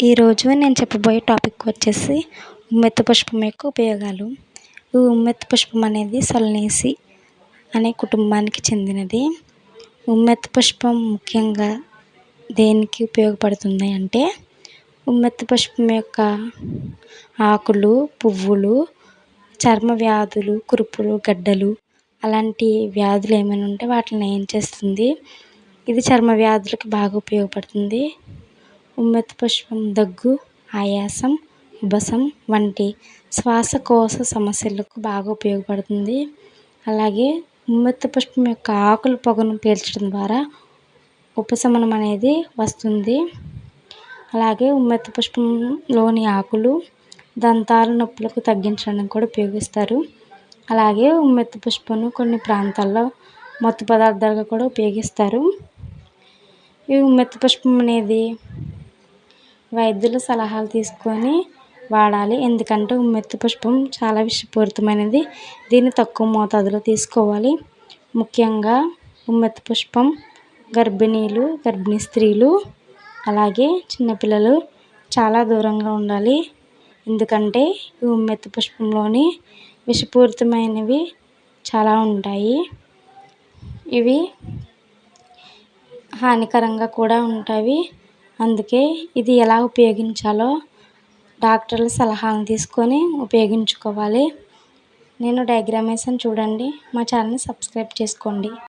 ఈరోజు నేను చెప్పబోయే టాపిక్ వచ్చేసి ఉమ్మెత్త పుష్పం యొక్క ఉపయోగాలు. ఈ ఉమ్మెత్త పుష్పం అనేది సొలనేసి అనే కుటుంబానికి చెందినది. ఉమ్మెత్త పుష్పం ముఖ్యంగా దేనికి ఉపయోగపడుతుంది అంటే, ఉమ్మెత్త పుష్పం యొక్క ఆకులు, పువ్వులు చర్మ వ్యాధులు, కురుపులు, గడ్డలు అలాంటి వ్యాధులు ఏమైనా ఉంటే వాటిని నయం చేస్తుంది. ఇది చర్మ వ్యాధులకు బాగా ఉపయోగపడుతుంది. ఉమ్మెత్త పుష్పం దగ్గు, ఆయాసం, ఉబ్బసం వంటి శ్వాసకోశ సమస్యలకు బాగా ఉపయోగపడుతుంది. అలాగే ఉమ్మెత్త పుష్పం యొక్క ఆకుల పొగను పీల్చడం ద్వారా ఉపశమనం అనేది వస్తుంది. అలాగే ఉమ్మెత్త పుష్పంలోని ఆకులు దంతాల నొప్పులకు తగ్గించడానికి కూడా ఉపయోగిస్తారు. అలాగే ఉమ్మెత్త పుష్పంను కొన్ని ప్రాంతాల్లో మత్తు పదార్థాలుగా కూడా ఉపయోగిస్తారు. ఈ ఉమ్మెత్త పుష్పం అనేది వైద్యుల సలహాలు తీసుకొని వాడాలి. ఎందుకంటే ఉమ్మెత్త పుష్పం చాలా విషపూరితమైనది. దీన్ని తక్కువ మోతాదులో తీసుకోవాలి. ముఖ్యంగా ఉమ్మెత్త పుష్పం గర్భిణీ స్త్రీలు అలాగే చిన్నపిల్లలు చాలా దూరంగా ఉండాలి. ఎందుకంటే ఈ ఉమ్మెత్త పుష్పంలోని విషపూరితమైనవి చాలా ఉంటాయి. ఇవి హానికరంగా కూడా ఉంటాయి. అందుకే ఇది ఎలా ఉపయోగించాలో డాక్టర్ల సలహాలను తీసుకొని ఉపయోగించుకోవాలి. నేను డయాగ్రామ్ వేసాను చూడండి. మా ఛానల్ని సబ్స్క్రైబ్ చేసుకోండి.